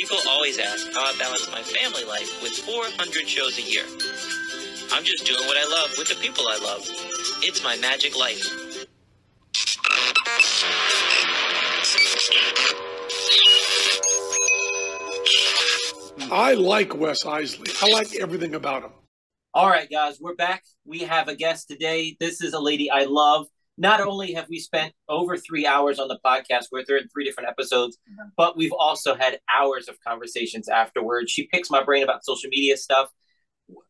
People always ask how I balance my family life with 400 shows a year. I'm just doing what I love with the people I love. It's my magic life. I like Wes Iseli. I like everything about him. All right, guys, we're back. We have a guest today. This is a lady I love. Not only have we spent over 3 hours on the podcast with her in 3 different episodes, but we've also had hours of conversations afterwards. She picks my brain about social media stuff.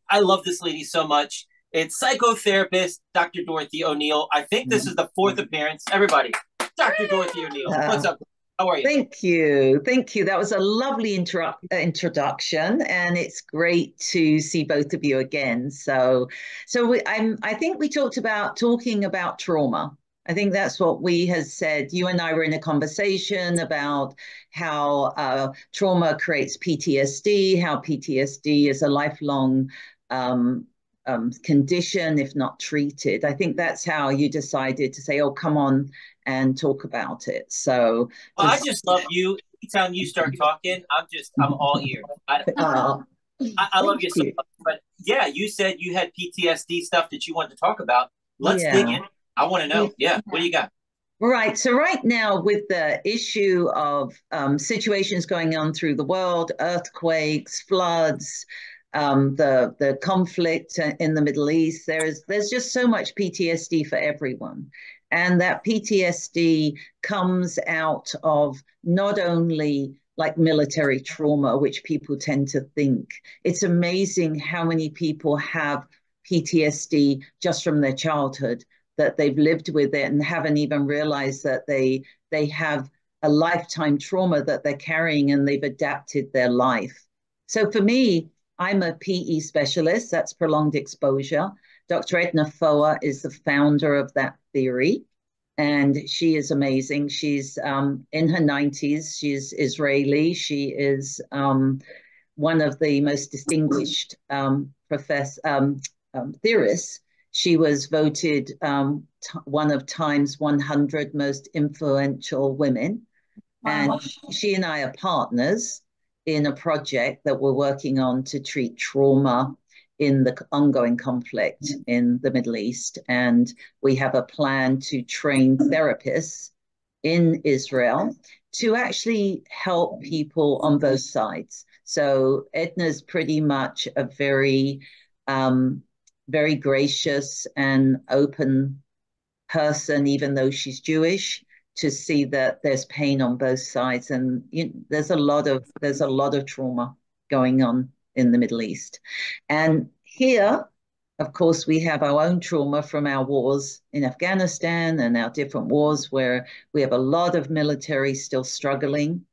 I love this lady so much. It's psychotherapist, Dr. Dorothy Oneill. I think this is the 4th appearance. Everybody, Dr. Dorothy Oneill. What's up? How are you? Thank you. Thank you. That was a lovely introduction, and it's great to see both of you again. I think we talked about talking about trauma. I think that's what we had said. You and I were in a conversation about how trauma creates PTSD, how PTSD is a lifelong condition if not treated. I think that's how you decided to say, oh, come on and talk about it. So I just love you. Anytime you start talking, I'm all ears. I love you so much. But yeah, you said you had PTSD stuff that you wanted to talk about. Let's dig in. I want to know. Yeah. What do you got? Right. So right now, with the issue of situations going on through the world, earthquakes, floods, the conflict in the Middle East, there's just so much PTSD for everyone. And that PTSD comes out of not only like military trauma, which people tend to think. It's amazing how many people have PTSD just from their childhood, that they've lived with it and haven't even realized that they have a lifetime trauma that they're carrying, and they've adapted their life. So for me, I'm a PE specialist. That's prolonged exposure. Dr. Edna Foa is the founder of that theory, and she is amazing. She's in her 90s. She's Israeli. She is one of the most distinguished theorists. She was voted one of Time's 100 most influential women. Wow. And she and I are partners in a project that we're working on to treat trauma in the ongoing conflict in the Middle East. And we have a plan to train therapists in Israel to actually help people on both sides. So Edna's pretty much a very, very gracious and open person, even though she's Jewish, to see that there's pain on both sides, and there's a lot of trauma going on in the Middle East. And here, of course, we have our own trauma from our wars in Afghanistan and our different wars where we have a lot of military still struggling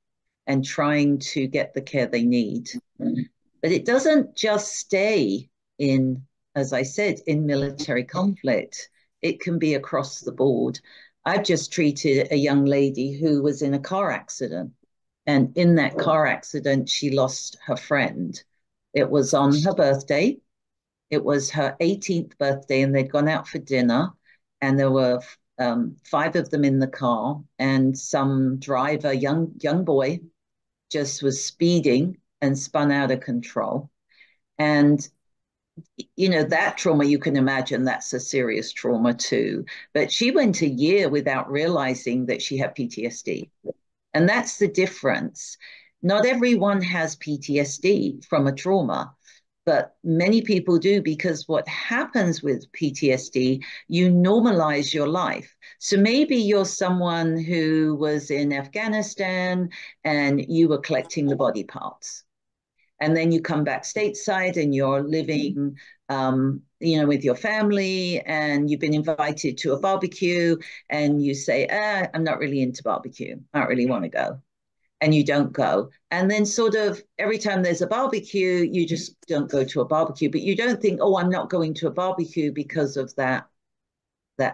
and trying to get the care they need. But it doesn't just stay in, as I said, in military conflict. It can be across the board. I've just treated a young lady who was in a car accident. And in that car accident, she lost her friend. It was on her birthday. It was her 18th birthday, and they'd gone out for dinner. And there were 5 of them in the car. And some driver, young boy, just was speeding and spun out of control. And that trauma, you can imagine that's a serious trauma too. But she went a year without realizing that she had PTSD. And that's the difference. Not everyone has PTSD from a trauma, but many people do, because what happens with PTSD, you normalize your life. So maybe you're someone who was in Afghanistan and you were collecting the body parts. And then you come back stateside and you're living, with your family, and you've been invited to a barbecue, and you say, I'm not really into barbecue. I don't really want to go. And you don't go. And then sort of every time there's a barbecue, you just don't go to a barbecue. But you don't think, oh, I'm not going to a barbecue because of that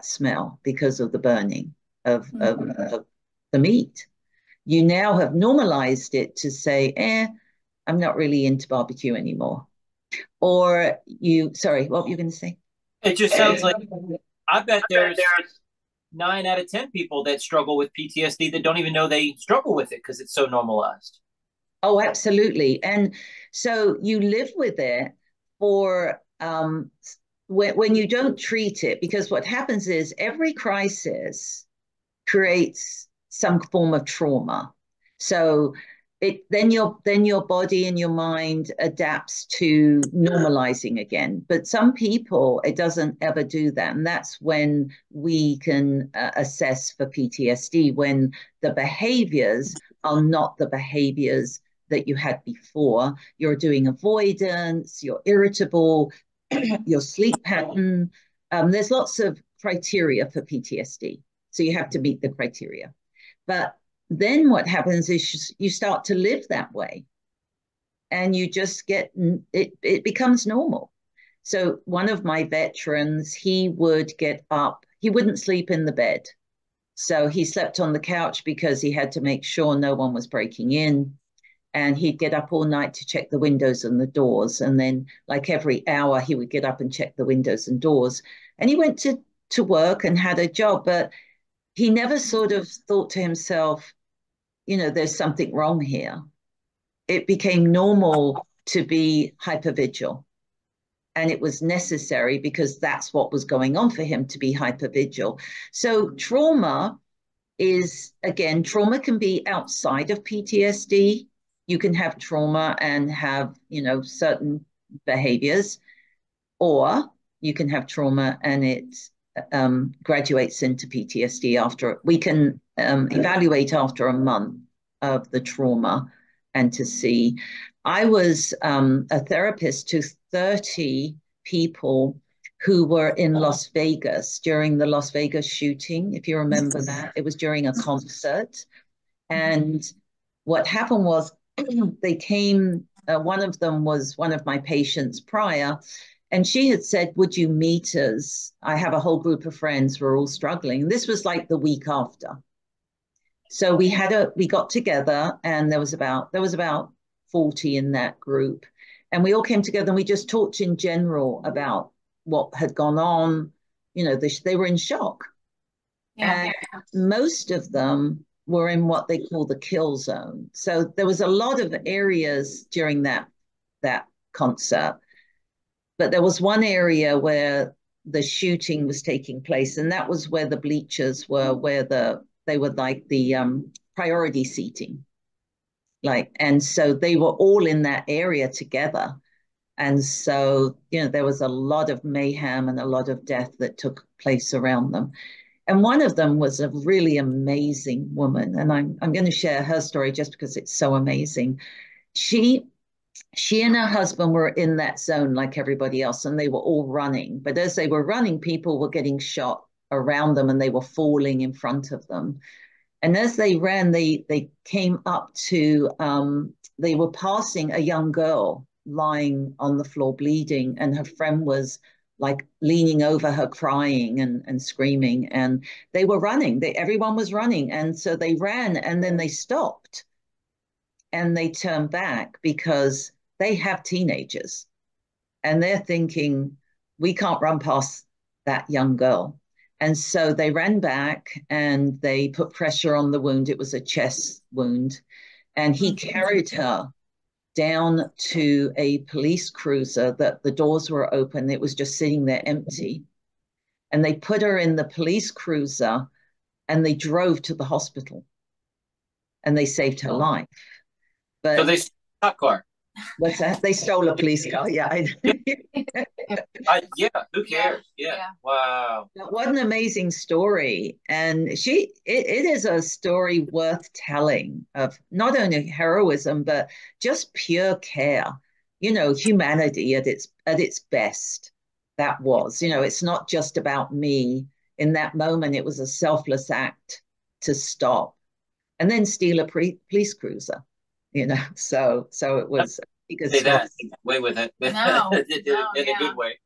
smell, because of the burning of the meat. You now have normalized it to say, I'm not really into barbecue anymore. Or sorry, what were you going to say? It just sounds like, I bet there's 9 out of 10 people that struggle with PTSD that don't even know they struggle with it because it's so normalized. Oh, absolutely. And so you live with it for when you don't treat it, because what happens is every crisis creates some form of trauma. So then your body and your mind adapts to normalizing again. But some people, it doesn't ever do that. And that's when we can assess for PTSD, when the behaviors are not the behaviors that you had before. You're doing avoidance, you're irritable, your sleep pattern. There's lots of criteria for PTSD. So you have to meet the criteria. But then what happens is you start to live that way and you just it becomes normal. So one of my veterans, he would get up, he wouldn't sleep in the bed. So he slept on the couch because he had to make sure no one was breaking in. And he'd get up all night to check the windows and the doors. And then, like every hour, he would get up and check the windows and doors. And he went to work and had a job, but he never sort of thought to himself, there's something wrong here. It became normal to be hypervigil. And it was necessary because that's what was going on for him, to be hypervigil. So trauma can be outside of PTSD. You can have trauma and have, certain behaviors, or you can have trauma and it graduates into PTSD after. We can evaluate after a month of the trauma and to see. I was a therapist to 30 people who were in Las Vegas during the Las Vegas shooting, if you remember that. It was during a concert. And what happened was they came, one of them was one of my patients prior, and she had said, would you meet us? I have a whole group of friends, we're all struggling. This was like the week after. So we got together, and there was about 40 in that group. And we all came together and we just talked in general about what had gone on. They were in shock. Yeah. And most of them were in what they call the kill zone. So there was a lot of areas during that concert. But there was one area where the shooting was taking place, and that was where the bleachers were, where they were like the priority seating. And so they were all in that area together. And so, there was a lot of mayhem and a lot of death that took place around them. And one of them was a really amazing woman. And I'm going to share her story just because it's so amazing. She and her husband were in that zone like everybody else, and they were all running. But as they were running, people were getting shot around them and they were falling in front of them. And as they ran, they came up to, they were passing a young girl lying on the floor bleeding, and her friend was like leaning over her crying and screaming, and they were running. Everyone was running. And so they ran, and then they stopped and they turned back because they have teenagers and they're thinking, we can't run past that young girl. And so they ran back and they put pressure on the wound. It was a chest wound. And he carried her down to a police cruiser that the doors were open. It was just sitting there empty. And they put her in the police cruiser and they drove to the hospital and they saved her life. But so they stole a cop car. What's that? They stole a police car. Yeah. Yeah. Who cares? Yeah. Wow. What an amazing story. And it is a story worth telling of not only heroism, but just pure care, humanity at its best. That was, it's not just about me. In that moment, it was a selfless act to stop and then steal a police cruiser. So it was. Say that way with it. No, in a good way.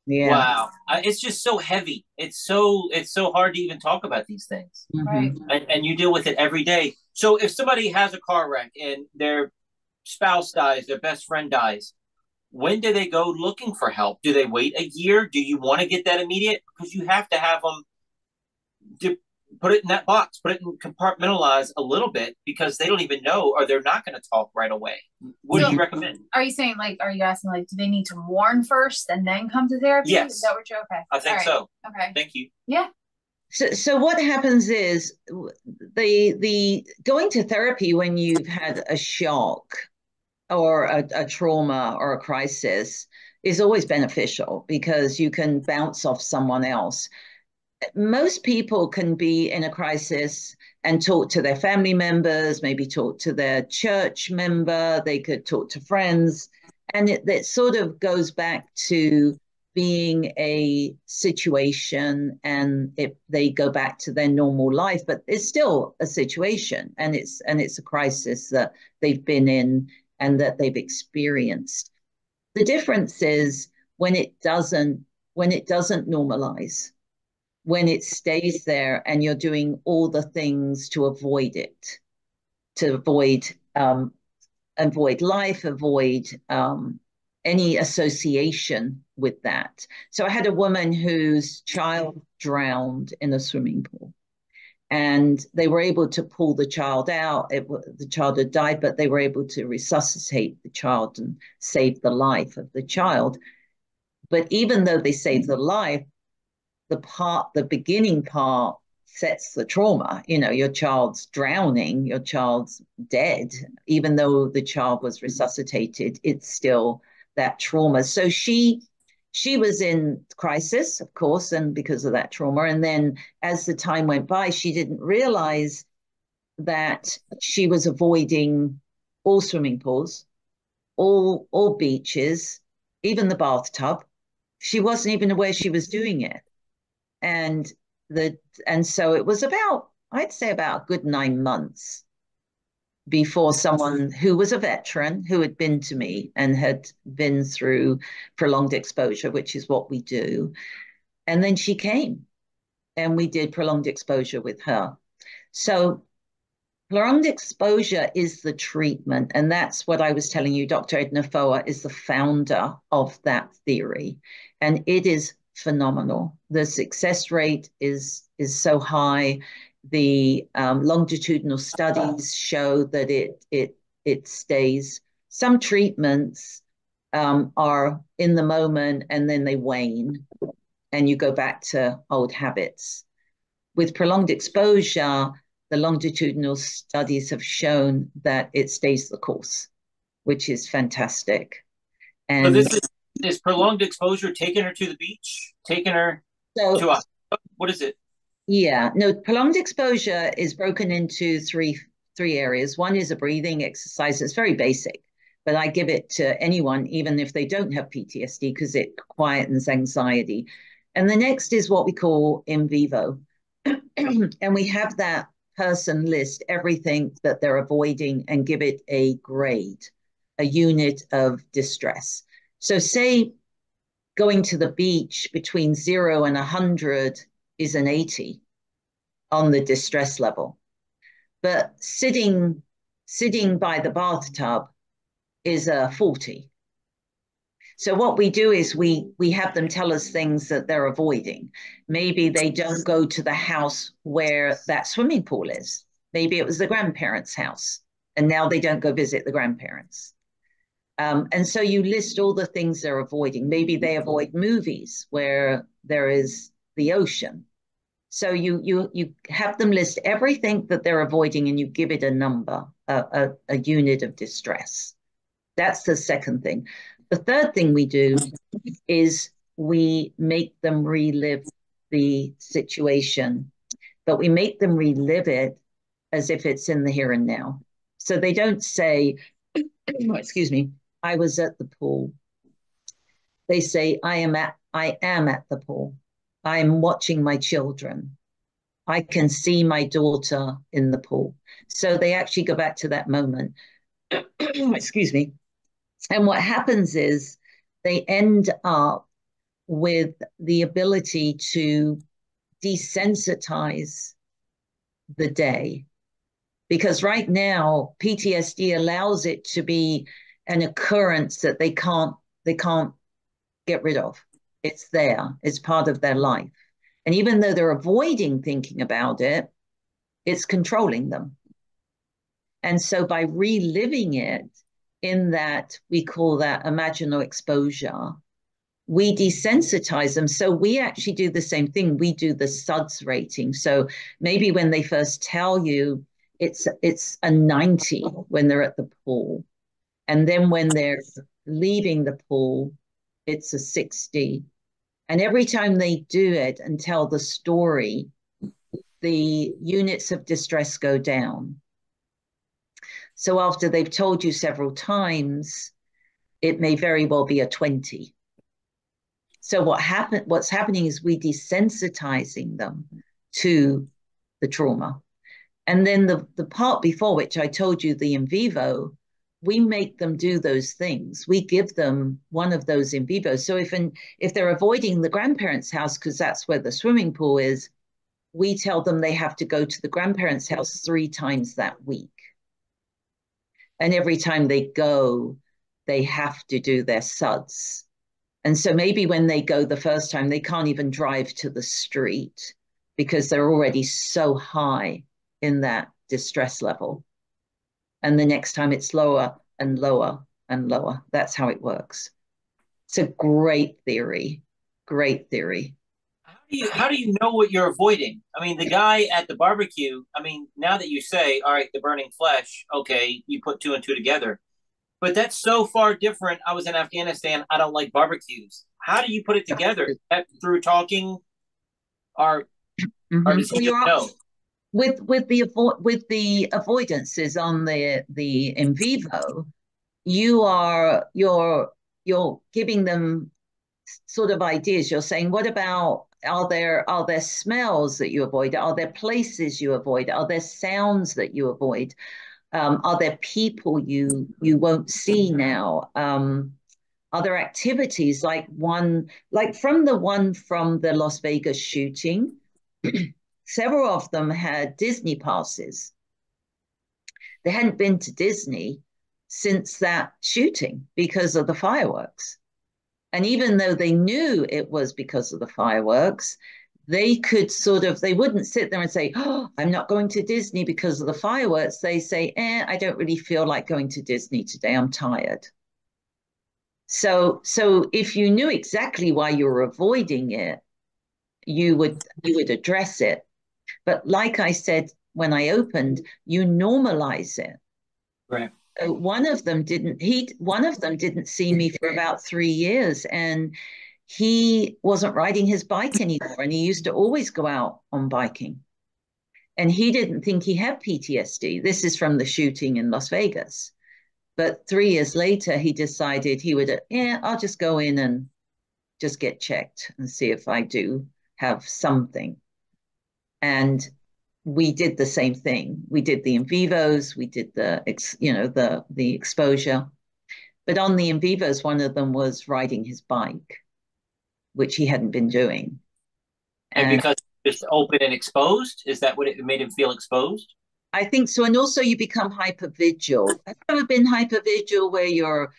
Yeah. Wow. It's just so heavy. It's so hard to even talk about these things. Mm-hmm. Right. And you deal with it every day. So if somebody has a car wreck and their spouse dies, their best friend dies, when do they go looking for help? Do they wait a year? Do you want to get that immediate? Because you have to have them put it in that box, put it in compartmentalize a little bit, because they don't even know, or they're not going to talk right away. What do you recommend? Are you saying, like, are you asking, like, do they need to mourn first and then come to therapy? Yes. Is that what you're, okay. I think so. Okay. Thank you. Yeah. So what happens is the going to therapy when you've had a shock or a trauma or a crisis is always beneficial, because you can bounce off someone else. Most people can be in a crisis and talk to their family members, maybe talk to their church member, they could talk to friends, and it sort of goes back to being a situation, and they go back to their normal life, but it's still a situation, and it's a crisis that they've been in and that they've experienced. The difference is when it doesn't normalize, when it stays there and you're doing all the things to avoid it, to avoid life, avoid any association with that. So I had a woman whose child drowned in a swimming pool, and they were able to pull the child out. The child had died, but they were able to resuscitate the child and save the life of the child. But even though they saved the life, the beginning part sets the trauma. You know, your child's drowning, your child's dead. Even though the child was resuscitated, it's still that trauma. So she was in crisis, of course, and because of that trauma. And then as the time went by, she didn't realize that she was avoiding all swimming pools, all beaches, even the bathtub. She wasn't even aware she was doing it. And so it was about, I'd say, about a good 9 months before someone who was a veteran, who had been to me and had been through prolonged exposure, which is what we do. And then she came and we did prolonged exposure with her. So prolonged exposure is the treatment. And that's what I was telling you. Dr. Edna Foa is the founder of that theory. And it is phenomenal. The success rate is so high. The longitudinal studies show that it stays. Some treatments are in the moment and then they wane and you go back to old habits. With prolonged exposure, the longitudinal studies have shown that it stays the course, which is fantastic. And so this is prolonged exposure, taking her to the beach, taking her to a, what is it? Yeah, no, prolonged exposure is broken into three areas. One is a breathing exercise. It's very basic, but I give it to anyone, even if they don't have PTSD, because it quietens anxiety. And the next is what we call in vivo. And we have that person list everything that they're avoiding and give it a grade, a unit of distress. So say going to the beach between 0 and 100 is an 80 on the distress level. But sitting by the bathtub is a 40. So what we do is we have them tell us things that they're avoiding. Maybe they don't go to the house where that swimming pool is. Maybe it was the grandparents' house, and now they don't go visit the grandparents. And so you list all the things they're avoiding. Maybe they avoid movies where there is the ocean. So you have them list everything that they're avoiding, and you give it a number, a unit of distress. That's the second thing. The third thing we do is we make them relive the situation, but we make them relive it as if it's in the here and now. So they don't say, excuse me, I was at the pool. They say, I am at the pool. I'm watching my children. I can see my daughter in the pool. So they actually go back to that moment. Excuse me. And what happens is they end up with the ability to desensitize the day. Because right now, PTSD allows it to be an occurrence that they can't get rid of. It's there. It's part of their life. And even though they're avoiding thinking about it, it's controlling them. And so by reliving it in that, we call that imaginal exposure, we desensitize them. So we actually do the same thing. We do the SUDS rating. So maybe when they first tell you, it's a 90 when they're at the pool. And then when they're leaving the pool, it's a 60. And every time they do it and tell the story, the units of distress go down. So after they've told you several times, it may very well be a 20. So what's happening is we desensitizing them to the trauma. And then the part before, which I told you, the in vivo, we make them do those things. We give them one of those in vivo. So if they're avoiding the grandparents' house because that's where the swimming pool is, we tell them they have to go to the grandparents' house 3 times that week. And every time they go, they have to do their SUDS. And so maybe when they go the first time, they can't even drive to the street because they're already so high in that distress level. And the next time it's lower and lower and lower. That's how it works. It's a great theory. Great theory. How do you know what you're avoiding? I mean, the guy at the barbecue, I mean, now that you say, all right, the burning flesh, okay, you put 2 and 2 together. But that's so far different. I was in Afghanistan. I don't like barbecues. How do you put it together? Is that through talking, or does he just know? With the avoidances on the in vivo, you're giving them sort of ideas. You're saying, what about, are there smells that you avoid? Are there places you avoid? Are there sounds that you avoid? Are there people you won't see now? Are there activities like from the Las Vegas shooting? Several of them had Disney passes. They hadn't been to Disney since that shooting because of the fireworks. And even though they knew it was because of the fireworks, they wouldn't sit there and say, oh, I'm not going to Disney because of the fireworks. They say, I don't really feel like going to Disney today. I'm tired. So if you knew exactly why you were avoiding it, you would address it. But like I said, when I opened, you normalize it. Right. One of them didn't see me for about 3 years, and he wasn't riding his bike anymore. And he used to always go out on biking. And he didn't think he had PTSD. This is from the shooting in Las Vegas. But 3 years later, he decided he would, I'll just go in and just get checked and see if I do have something. And we did the same thing. We did the in vivos, we did the exposure. But on the in vivos, one of them was riding his bike, which he hadn't been doing. And because it's open and exposed, is that what it made him feel exposed? I think so. And also you become hypervigil. Have you ever been hypervigil where you're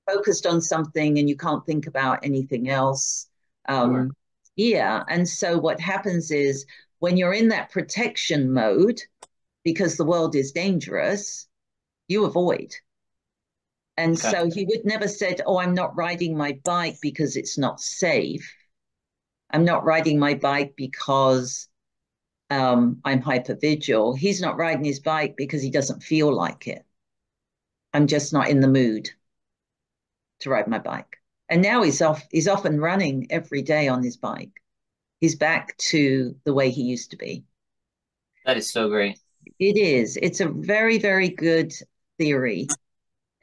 focused on something and you can't think about anything else? Sure. Yeah. And so what happens is when you're in that protection mode, because the world is dangerous, you avoid. And so he would never said, oh, I'm not riding my bike because it's not safe. I'm not riding my bike because I'm hypervigil. He's not riding his bike because he doesn't feel like it. I'm just not in the mood to ride my bike. And now he's off and running every day on his bike. He's back to the way he used to be. That is so great. It is. It's a very, very good theory.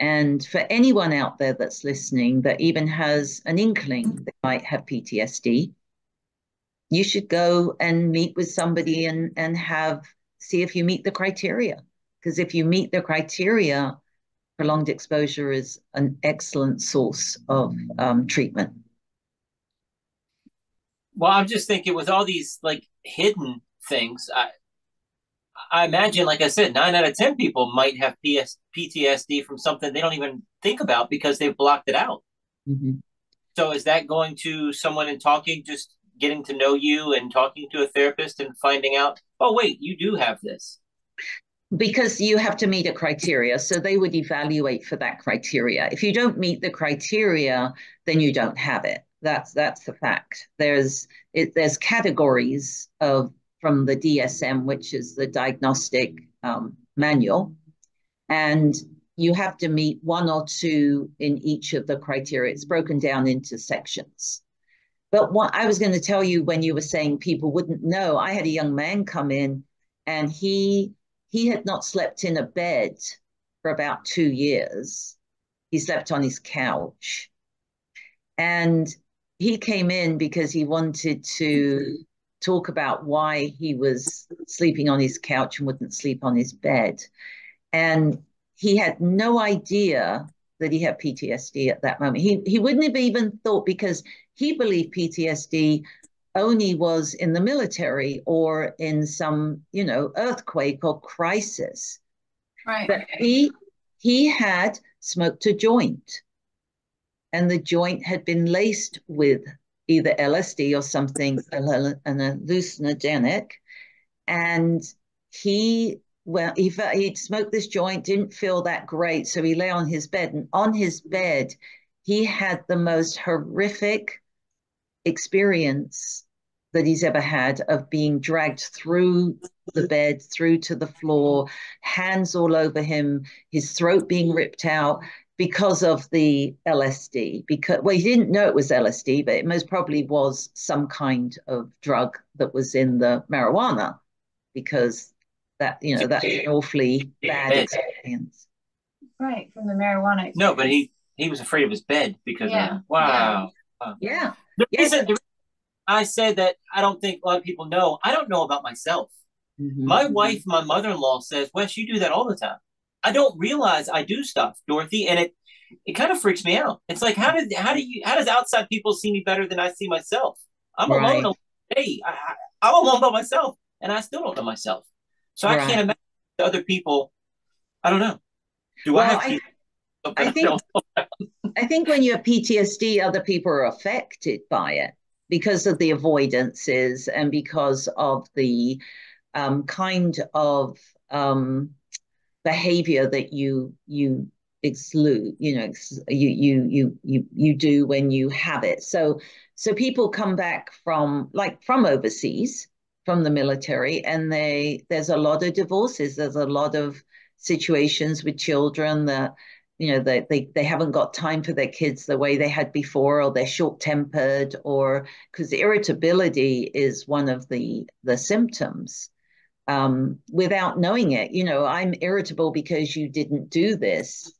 And for anyone out there that's listening that even has an inkling that might have PTSD, you should go and meet with somebody and see if you meet the criteria. Because if you meet the criteria, prolonged exposure is an excellent source of treatment. Well, I'm just thinking with all these like hidden things, I imagine, like I said, 9 out of 10 people might have PTSD from something they don't even think about because they've blocked it out. Mm-hmm. So is that going to someone in talking just getting to know you and talking to a therapist and finding out, oh, wait, you do have this? Because you have to meet a criteria. So they would evaluate for that criteria. If you don't meet the criteria, then you don't have it. That's the fact. There's categories from the DSM, which is the diagnostic manual, and you have to meet one or two in each of the criteria. It's broken down into sections. But what I was going to tell you, when you were saying people wouldn't know, I had a young man come in, and he had not slept in a bed for about 2 years. He slept on his couch. And he came in because he wanted to talk about why he was sleeping on his couch and wouldn't sleep on his bed. And he had no idea that he had PTSD at that moment. He wouldn't have even thought, because he believed PTSD only was in the military or in some, earthquake or crisis. Right. But he had smoked a joint, and the joint had been laced with either LSD or something, an hallucinogenic. And he'd smoked this joint, didn't feel that great. So he lay on his bed, and on his bed, he had the most horrific experience that he's ever had of being dragged through the bed, through to the floor, hands all over him, his throat being ripped out because of the LSD. Well, he didn't know it was LSD, but it most probably was some kind of drug that was in the marijuana, because that's an awfully bad experience. Right, from the marijuana experience. No, but he was afraid of his bed because of, wow. Yeah. The reason I said that I don't think a lot of people know, I don't know about myself. Mm-hmm. My wife, my mother-in-law says, Wes, you do that all the time. I don't realize I do stuff, Dorothy, and it kind of freaks me out. It's like, how does outside people see me better than I see myself? I'm alone. Hey, I'm alone by myself, and I still don't know myself. So I can't imagine other people. I don't know. I think when you have PTSD, other people are affected by it because of the avoidances and because of the kind of behavior that you exclude, you do when you have it. So people come back from overseas, from the military, and there's a lot of divorces. There's a lot of situations with children that they haven't got time for their kids the way they had before, or they're short-tempered, or because irritability is one of the symptoms. Without knowing it, I'm irritable because you didn't do this.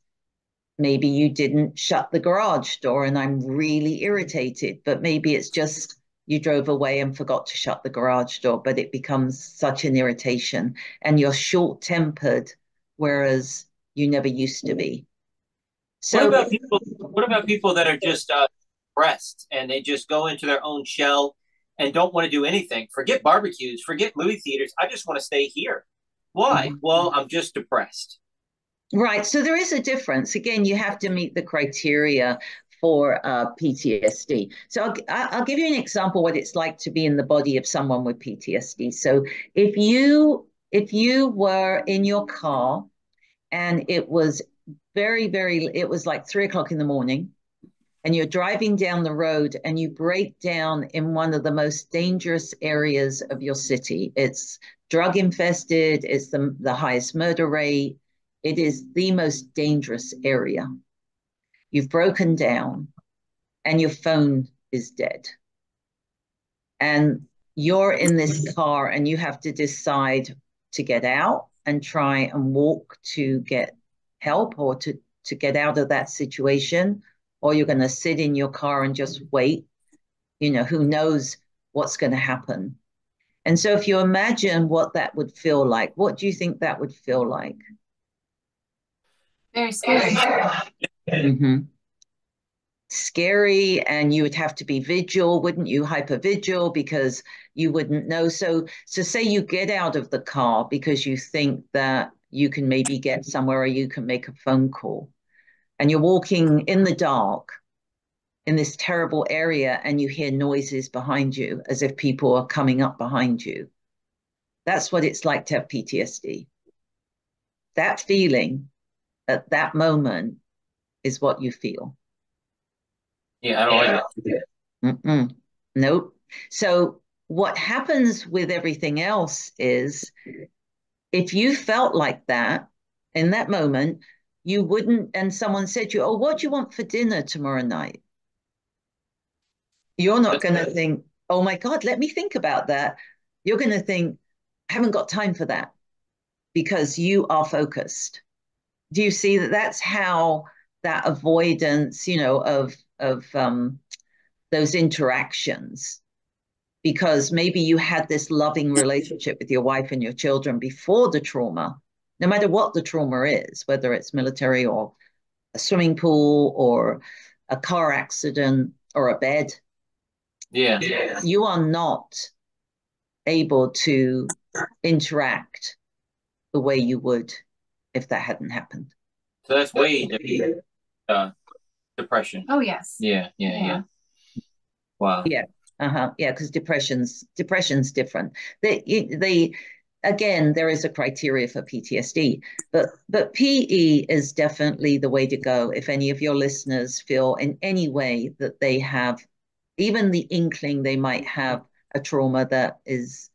Maybe you didn't shut the garage door and I'm really irritated, but maybe it's just you drove away and forgot to shut the garage door, but it becomes such an irritation and you're short-tempered, whereas you never used to be. So what about people that are just depressed and they just go into their own shell and don't want to do anything? Forget barbecues, forget movie theaters. I just want to stay here. Why? Mm-hmm. Well, I'm just depressed. Right. So there is a difference. Again, you have to meet the criteria for PTSD. So I'll give you an example what it's like to be in the body of someone with PTSD. So if you were in your car and it was it was like 3:00 in the morning, and you're driving down the road and you break down in one of the most dangerous areas of your city. It's drug infested, it's the highest murder rate. It is the most dangerous area. You've broken down and your phone is dead. And you're in this car and you have to decide to get out and try and walk to get help or to get out of that situation, or you're going to sit in your car and just wait. Who knows what's going to happen. And so if you imagine what that would feel like, what do you think that would feel like? Very scary. Mm-hmm. Scary, and you would have to be vigil, wouldn't you? Hypervigil, because you wouldn't know. So say you get out of the car because you think that you can maybe get somewhere or you can make a phone call, and you're walking in the dark in this terrible area and you hear noises behind you as if people are coming up behind you. That's what it's like to have PTSD. That feeling at that moment is what you feel. Yeah, I don't like it. Mm-mm. Nope. So what happens with everything else is if you felt like that in that moment, you wouldn't, and someone said to you, oh, what do you want for dinner tomorrow night? You're not going to think, oh my God, let me think about that. You're going to think, I haven't got time for that because you are focused. Do you see that that's how that avoidance, of those interactions, because maybe you had this loving relationship with your wife and your children before the trauma, no matter what the trauma is, whether it's military or a swimming pool or a car accident or a bed. Yeah. You are not able to interact the way you would if that hadn't happened. So that's way different. Depression. Oh yes. Yeah. Wow. Yeah. Yeah, because depression's different. They again, there is a criteria for PTSD, but PE is definitely the way to go. If any of your listeners feel in any way that they have even the inkling they might have a trauma that is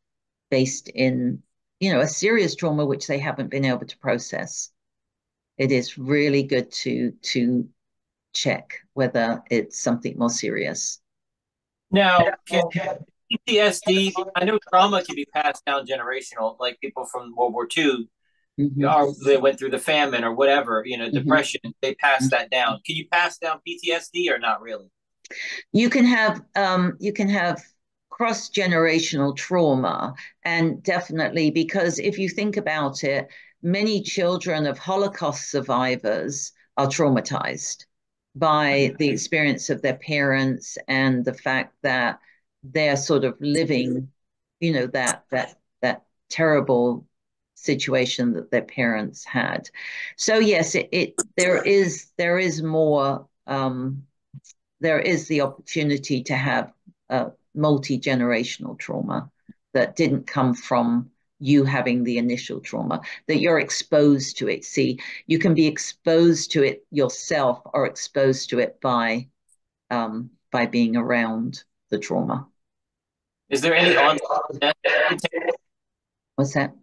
based in, a serious trauma which they haven't been able to process, it is really good to check whether it's something more serious. Now, PTSD, I know trauma can be passed down generational, like people from World War II, or they went through the famine or whatever, depression, they pass that down. Can you pass down PTSD or not really? You can have cross-generational trauma, and definitely, because if you think about it, many children of Holocaust survivors are traumatized by the experience of their parents and the fact that they're sort of living, that terrible situation that their parents had. So yes, there is more. There is the opportunity to have multi-generational trauma that didn't come from you having the initial trauma, that you're exposed to it. See, you can be exposed to it yourself or exposed to it by being around the trauma. Is there any online test? What's that?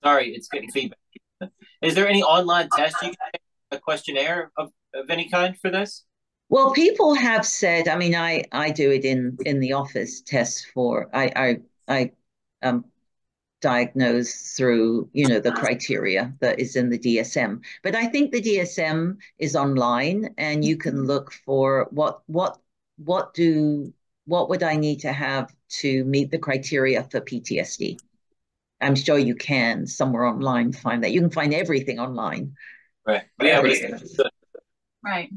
Sorry, it's getting feedback. Is there any online test you can take, a questionnaire of any kind for this? Well, people have said, I mean, I do it in the office, tests for, I diagnose through, the criteria that is in the DSM. But I think the DSM is online and you can look for what would I need to have to meet the criteria for PTSD. I'm sure you can somewhere online find that. You can find everything online. Right. Yeah. Right.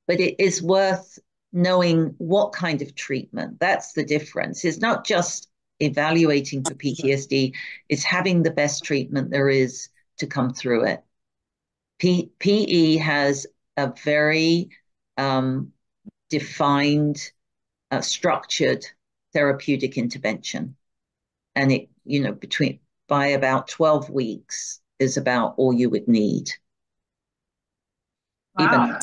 But it is worth knowing what kind of treatment. That's the difference. It's not just evaluating for PTSD, it's having the best treatment there is to come through it. PE has a very defined, structured therapeutic intervention. And it, by about 12 weeks is about all you would need. Wow.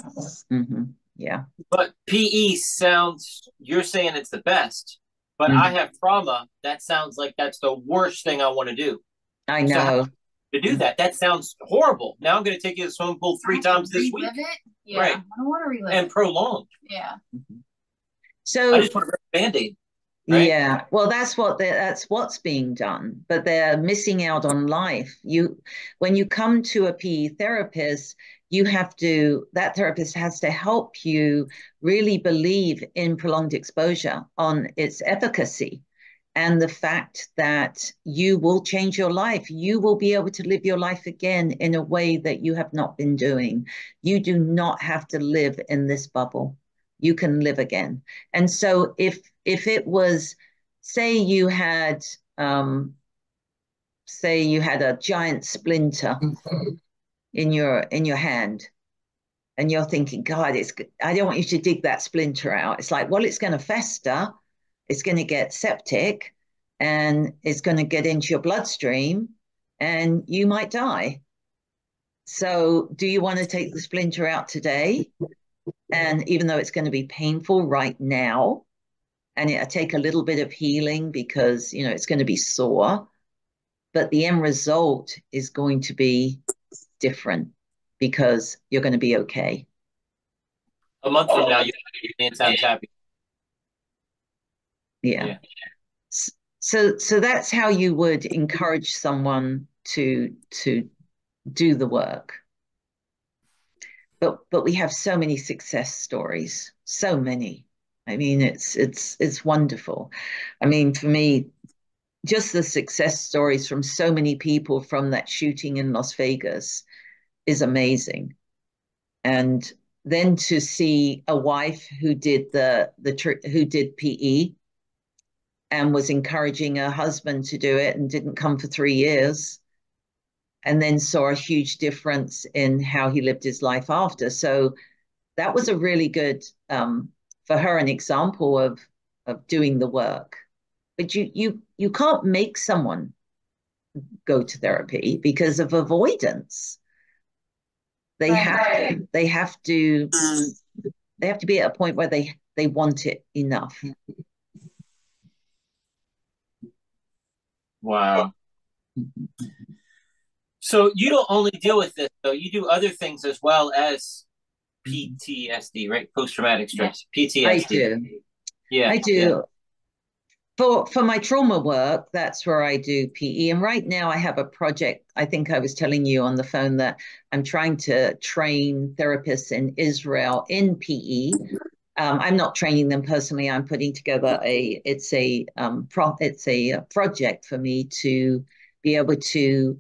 Yeah. But PE sounds, you're saying it's the best, but I have trauma. That sounds like that's the worst thing I want to do. I know. So to do that sounds horrible. Now I'm going to take you to the swimming pool 3 times this week. It? Yeah, right. I don't want to relive and it. Prolonged. Yeah. So I just put a Band-Aid. Right? Yeah, well, that's what's being done, but they're missing out on life. When you come to a PE therapist, that therapist has to help you really believe in prolonged exposure, on its efficacy, and the fact that you will change your life. You will be able to live your life again in a way that you have not been doing. You do not have to live in this bubble. You can live again. And so if it was, say you had a giant splinter in your hand, And you're thinking, God, I don't want you to dig that splinter out. It's like, well, it's going to fester, it's going to get septic, and it's going to get into your bloodstream, and you might die. So do you want to take the splinter out today? And even though it's going to be painful right now, and it'll take a little bit of healing because, it's going to be sore, but the end result is going to be different because you're going to be okay. A month from now, your man sounds happy. Yeah. So that's how you would encourage someone to do the work. But we have so many success stories, so many. I mean, it's wonderful. I mean, for me, just the success stories from so many people from that shooting in Las Vegas is amazing. And then to see a wife who did who did PE and was encouraging her husband to do it and didn't come for 3 years, and then saw a huge difference in how he lived his life after. So that was a really good, for her, an example of doing the work. But you can't make someone go to therapy because of avoidance. They have to be at a point where they want it enough. Wow. So you don't only deal with this, though. You do other things as well as PTSD, right? Post-traumatic stress. PTSD. I do. Yeah. I do. Yeah. For my trauma work, that's where I do PE. And right now I have a project, I think I was telling you on the phone, that I'm trying to train therapists in Israel in PE. I'm not training them personally. I'm putting together it's a project for me to be able to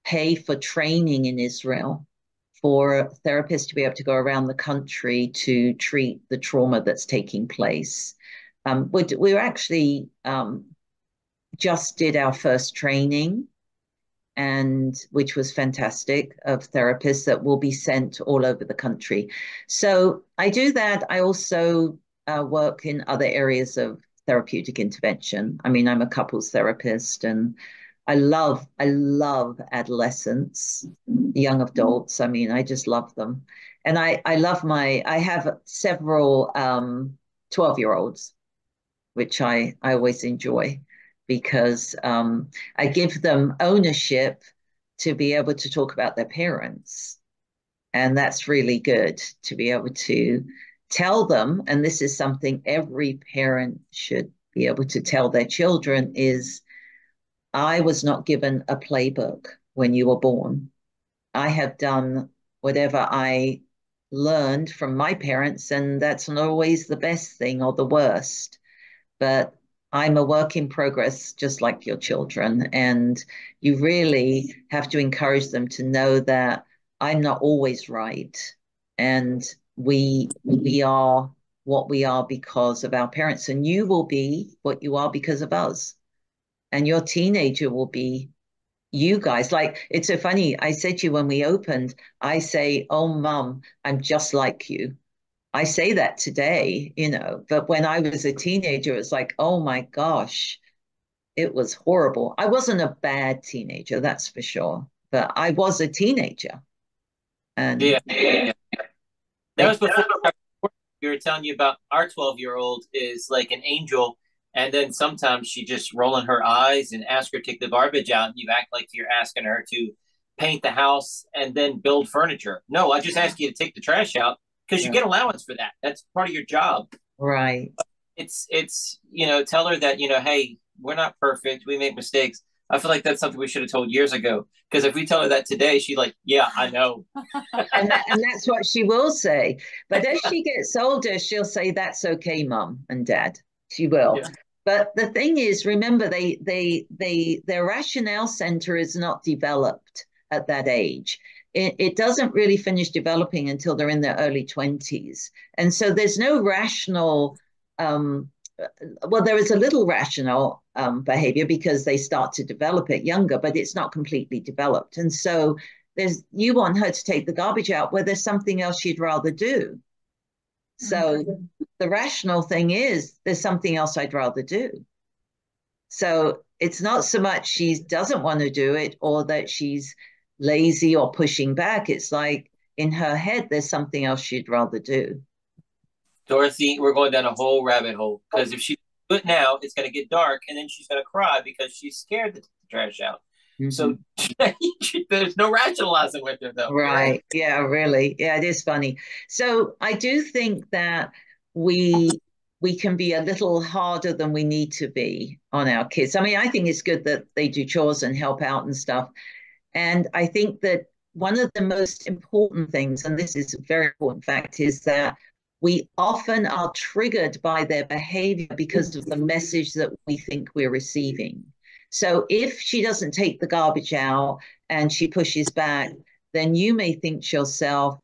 pay for training in Israel for therapists to be able to go around the country to treat the trauma that's taking place. We actually just did our first training, and which was fantastic, of therapists that will be sent all over the country. So I do that. I also work in other areas of therapeutic intervention. I mean, I'm a couples therapist, and I love adolescents, young adults. I mean, I just love them. And I have several 12-year-olds, which I always enjoy, because I give them ownership to be able to talk about their parents. And that's really good to be able to tell them, and this is something every parent should be able to tell their children, is I was not given a playbook when you were born. I have done whatever I learned from my parents, and that's not always the best thing or the worst. But I'm a work in progress, just like your children. And you really have to encourage them to know that I'm not always right. And we are what we are because of our parents. And you will be what you are because of us. And your teenager will be you guys. Like, it's so funny. I said to you when we opened, I say, oh, Mum, I'm just like you. I say that today, but when I was a teenager, it's like, oh my gosh, it was horrible. I wasn't a bad teenager, that's for sure, but I was a teenager. And yeah. That was before we were telling you about our 12-year-old is like an angel. And then sometimes she just rolling her eyes and ask her to take the garbage out. And you act like you're asking her to paint the house and then build furniture. No, I just ask you to take the trash out, because you get allowance for that. That's part of your job. Right. It's tell her that, hey, we're not perfect. We make mistakes. I feel like that's something we should have told years ago. Because if we tell her that today, she's like, yeah, I know. and that's what she will say. But as she gets older, she'll say, that's okay, Mum and Dad. She will. Yeah. But the thing is, remember, their rationale center is not developed at that age. It doesn't really finish developing until they're in their early 20s. And so there's no rational, well, there is a little rational behavior because they start to develop it younger, but it's not completely developed. And so you want her to take the garbage out where there's something else she'd rather do. So the rational thing is there's something else I'd rather do. So it's not so much she doesn't want to do it or that she's lazy or pushing back. It's like in her head, there's something else she'd rather do. Dorothy, we're going down a whole rabbit hole because if she do it now, it's going to get dark and then she's going to cry because she's scared to take the trash out. Mm-hmm. So there's no rationalizing with her, though. Right. Yeah, really. Yeah, it is funny. So I do think that we can be a little harder than we need to be on our kids. I mean, I think it's good that they do chores and help out and stuff. And I think that one of the most important things, and this is a very important fact, is that we often are triggered by their behavior because of the message that we think we're receiving. So if she doesn't take the garbage out and she pushes back, then you may think to yourself,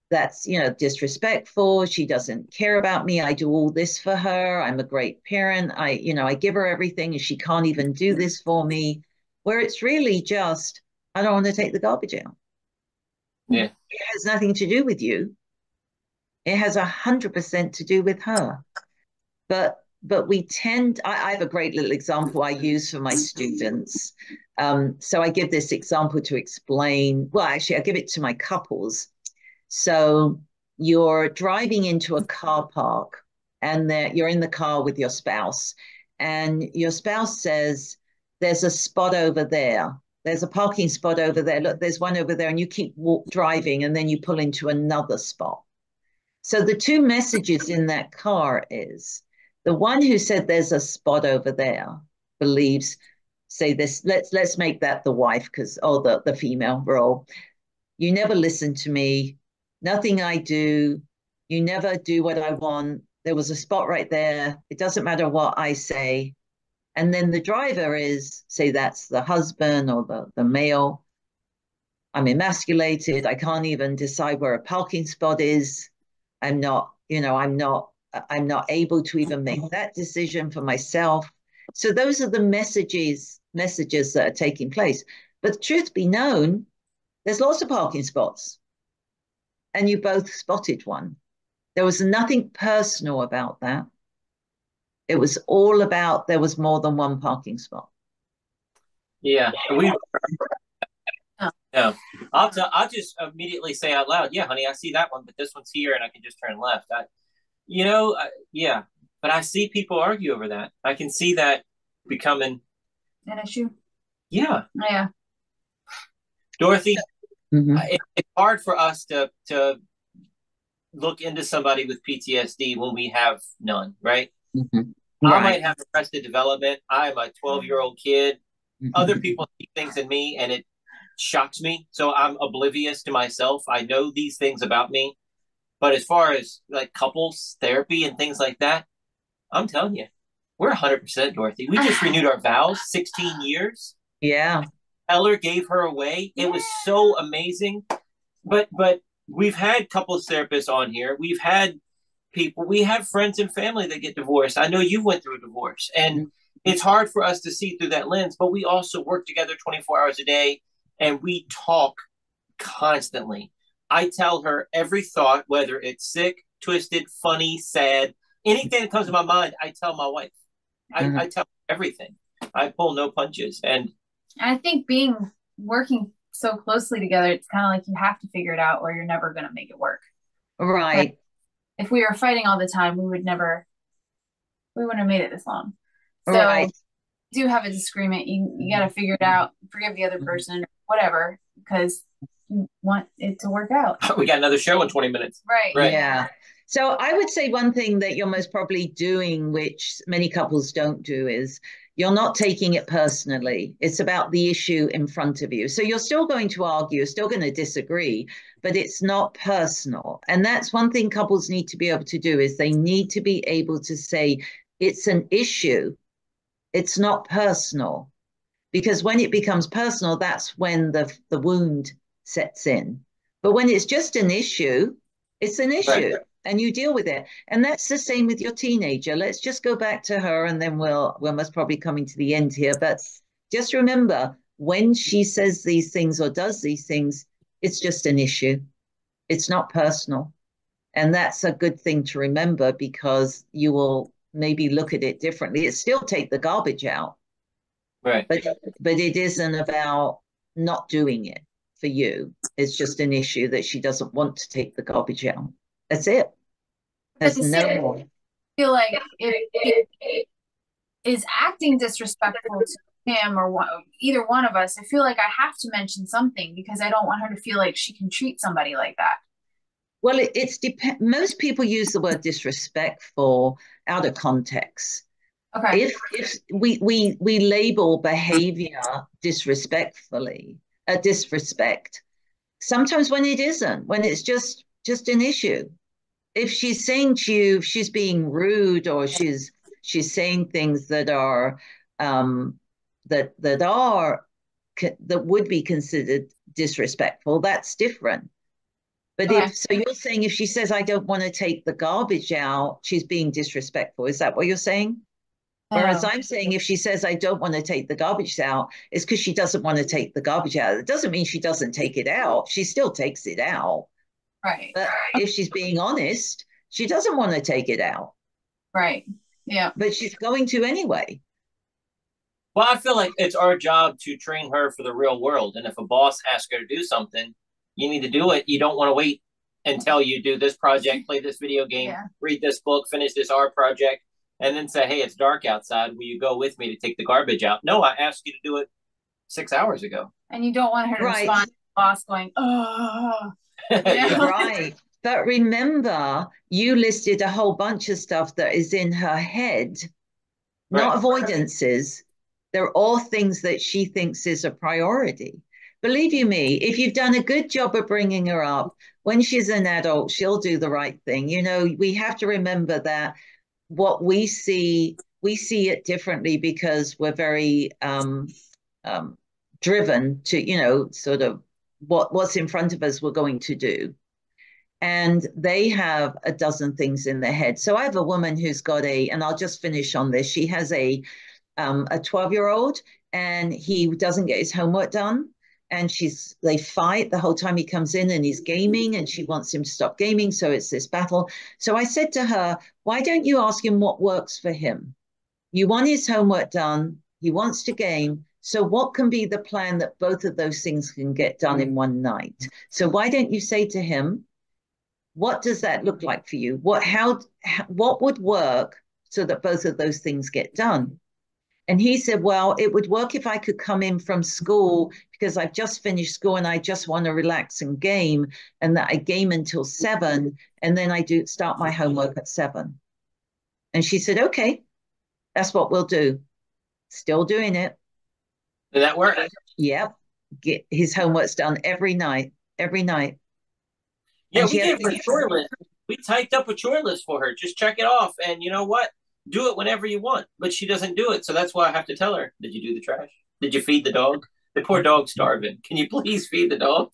that's, disrespectful. She doesn't care about me. I do all this for her. I'm a great parent. I give her everything and she can't even do this for me. Where it's really just, I don't want to take the garbage out. Yeah. It has nothing to do with you. It has 100% to do with her. But we tend, I have a great little example I use for my students. So I give this example to explain, well, actually, I give it to my couples. So you're driving into a car park and you're in the car with your spouse and your spouse says, there's a spot over there. There's a parking spot over there. Look, there's one over there. And you keep driving and then you pull into another spot. So the two messages in that car is the one who said there's a spot over there believes, say this, let's make that the wife because, the female role. You never listen to me. Nothing I do. You never do what I want. There was a spot right there. It doesn't matter what I say. And then the driver is, say that's the husband or the male. I'm emasculated. I can't even decide where a parking spot is. I'm not able to even make that decision for myself. So those are the messages that are taking place. But truth be known, there's lots of parking spots. And you both spotted one. There was nothing personal about that. It was all about there was more than one parking spot. Yeah. I'll just immediately say out loud, yeah, honey, I see that one, but this one's here and I can just turn left. Yeah, but I see people argue over that. I can see that becoming an issue. Yeah. Yeah. Dorothy, it's hard for us to look into somebody with PTSD when we have none, right? Mm-hmm. I might have arrested development. I'm a 12-year-old kid. Mm-hmm. Other people see things in me and it shocks me. So I'm oblivious to myself. I know these things about me. But as far as like couples therapy and things like that, I'm telling you, we're 100%, Dorothy. We just renewed our vows, 16 years. Yeah. Eller gave her away. It was so amazing. But we've had couples therapists on here. We've had people, we have friends and family that get divorced. I know you went through a divorce and it's hard for us to see through that lens, but we also work together 24 hours a day and we talk constantly. I tell her every thought, whether it's sick, twisted, funny, sad, anything that comes to my mind, I tell my wife. I tell her everything. I pull no punches. And I think working so closely together, it's kind of like you have to figure it out or you're never going to make it work. Right. But if we were fighting all the time, we wouldn't have made it this long. So right. You do have a disagreement. You got to figure it out, forgive the other person, or whatever, because you want it to work out. We got another show in 20 minutes. Right. Yeah. So I would say one thing that you're most probably doing, which many couples don't do, is you're not taking it personally. It's about the issue in front of you. So you're still going to argue, you're still going to disagree, but it's not personal. And that's one thing couples need to be able to do, is they need to be able to say, it's an issue. It's not personal. Because when it becomes personal, that's when the wound sets in. But when it's just an issue, it's an issue. Right. And you deal with it. And that's the same with your teenager. Let's just go back to her and then we're most probably coming to the end here. But just remember, when she says these things or does these things, It's just an issue. It's not personal. And that's a good thing to remember, because you will maybe look at it differently. It's still take the garbage out. Right. But it isn't about not doing it for you. It's just an issue that she doesn't want to take the garbage out. That's it. There's no more. I feel like it is acting disrespectful to him or either one of us. I feel like I have to mention something, because I don't want her to feel like she can treat somebody like that. Well, it's most people use the word disrespectful out of context. Okay. If we label behavior disrespectfully, disrespect, sometimes when it isn't, when it's just an issue. If she's saying to you, she's being rude, or she's saying things that are that would be considered disrespectful, that's different. But Okay. so you're saying if she says, I don't want to take the garbage out, she's being disrespectful. Is that what you're saying? Whereas I'm saying if she says, I don't want to take the garbage out, it's because she doesn't want to take the garbage out. It doesn't mean she doesn't take it out. She still takes it out. Right. But if she's being honest, she doesn't want to take it out. Right. Yeah. But she's going to anyway. Well, I feel like it's our job to train her for the real world. And if a boss asks her to do something, you need to do it. You don't want to wait until you do this project, play this video game, read this book, finish this art project, and then say, hey, it's dark outside. Will you go with me to take the garbage out? No, I asked you to do it 6 hours ago. And you don't want her to respond to the boss going, oh. Right. But remember, you listed a whole bunch of stuff that is in her head, not avoidances. They're all things that she thinks is a priority. Believe you me, if you've done a good job of bringing her up, when she's an adult, she'll do the right thing. You know, we have to remember that what we see it differently, because we're very driven to, you know, sort of what's in front of us we're going to do. And they have a dozen things in their head. So I have a woman who's got and I'll just finish on this. She has a 12-year-old, and he doesn't get his homework done. And they fight the whole time he comes in, and he's gaming, and she wants him to stop gaming. So it's this battle. So I said to her, why don't you ask him what works for him? You want his homework done. He wants to game. So what can be the plan that both of those things can get done in one night? So why don't you say to him, what does that look like for you? What would work so that both of those things get done? And he said, well, it would work if I could come in from school, because I've just finished school and I just want to relax and game, and that I game until 7, and then I start my homework at 7. And she said, okay, that's what we'll do. Still doing it. Did that work? Yep. Get his homework's done every night. Yeah, we gave her a chore list. We typed up a chore list for her. Just check it off. And you know what? Do it whenever you want. But she doesn't do it. So that's why I have to tell her, did you do the trash? Did you feed the dog? The poor dog's starving. Can you please feed the dog?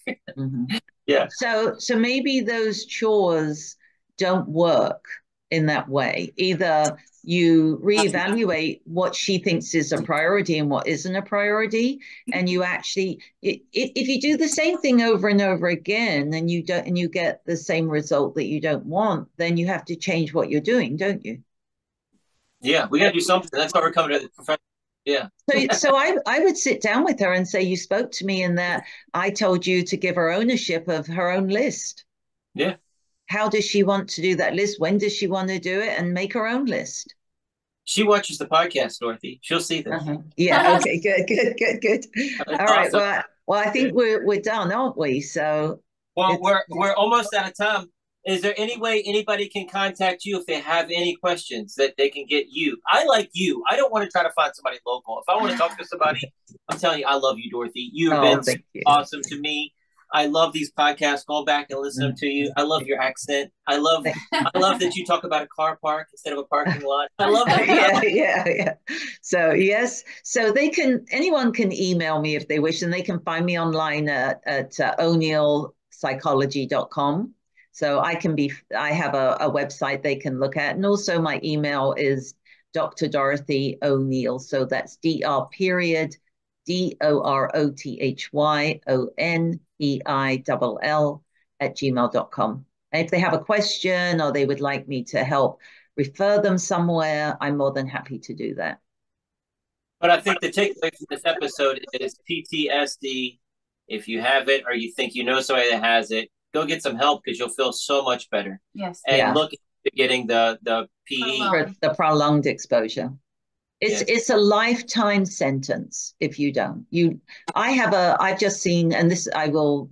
Yeah. So maybe those chores don't work in that way. Either you reevaluate what she thinks is a priority and what isn't a priority, and you actually, if you do the same thing over and over again, and you get the same result that you don't want, then you have to change what you're doing, don't you? Yeah, we got to do something. That's why we're coming to the professional. Yeah. So I would sit down with her and say, you spoke to me in that I told you to give her ownership of her own list. Yeah. How does she want to do that list? When does she want to do it? And make her own list. She watches the podcast, Dorothy. She'll see this. Yeah. Okay. Good. All right. Well, I think we're done, aren't we? So. Well, we're almost out of time. Is there any way anybody can contact you if they have any questions that they can get you? I like you. I don't want to try to find somebody local. If I want to talk to somebody, I'm telling you, I love you, Dorothy. You've been awesome to me. I love these podcasts. Go back and listen to you. I love your accent. I love that you talk about a car park instead of a parking lot. I love that. Yeah. So yes. So anyone can email me if they wish, and they can find me online at OneillPsychology.com. So I have a website they can look at. And also my email is Dr. Dorothy Oneill. So that's Dr. DorothyOneill@gmail.com. And if they have a question or they would like me to help refer them somewhere, I'm more than happy to do that. But I think the takeaway from this episode is PTSD. If you have it or you think you know somebody that has it, go get some help because you'll feel so much better. Yes. And look at getting the PE. For the prolonged exposure. It's a lifetime sentence if you don't. I've just seen, and this will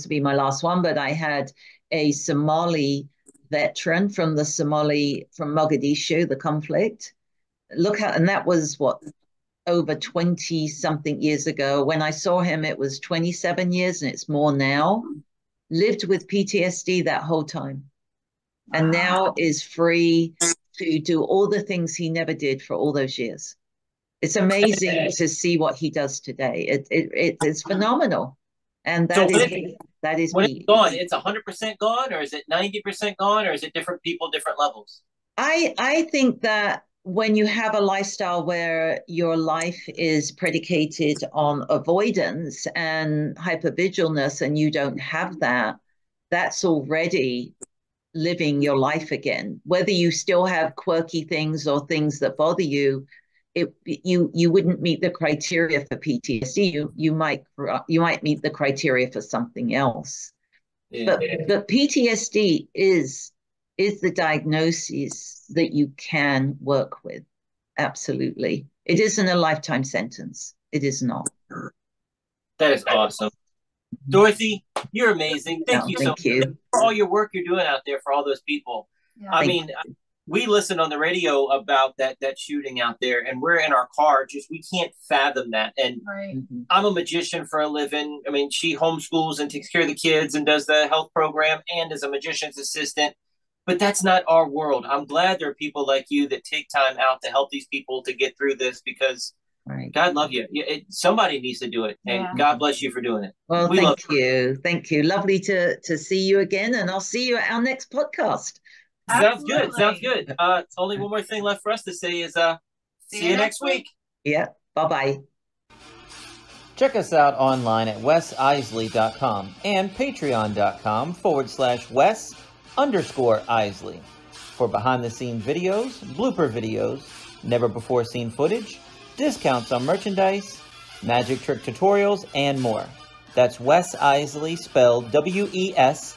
be my last one, but I had a Somali veteran from Mogadishu, the conflict. And that was over 20 something years ago. When I saw him, it was 27 years and it's more now. Lived with PTSD that whole time. And now is free to do all the things he never did for all those years. It's amazing to see what he does today. It's phenomenal. And that is when it's gone, it's 100% gone, or is it 90% gone, or is it different people, different levels? I think that when you have a lifestyle where your life is predicated on avoidance and hypervigilance and you don't have that, that's already living your life again. Whether you still have quirky things or things that bother you, you wouldn't meet the criteria for PTSD. You might meet the criteria for something else. Yeah. But PTSD is the diagnosis that you can work with. Absolutely. It isn't a lifetime sentence. It is not. That is awesome. Dorothy, you're amazing. Thank you so much for all your work you're doing out there for all those people. Yeah. I mean, we listened on the radio about that shooting out there, and we're in our car. We can't fathom that. And I'm a magician for a living. I mean, she homeschools and takes care of the kids and does the health program and is a magician's assistant. But that's not our world. I'm glad there are people like you that take time out to help these people to get through this because God love you. Somebody needs to do it. And God bless you for doing it. Well, thank you. Thank you. Lovely to see you again. And I'll see you at our next podcast. Sounds good. Sounds good. Only one more thing left for us to say is see you next week. Yeah. Bye-bye. Check us out online at wesiseli.com and patreon.com/Wes_Iseli for behind-the-scenes videos, blooper videos, never-before-seen footage, discounts on merchandise, magic trick tutorials, and more. That's Wes Iseli, spelled WESISELI.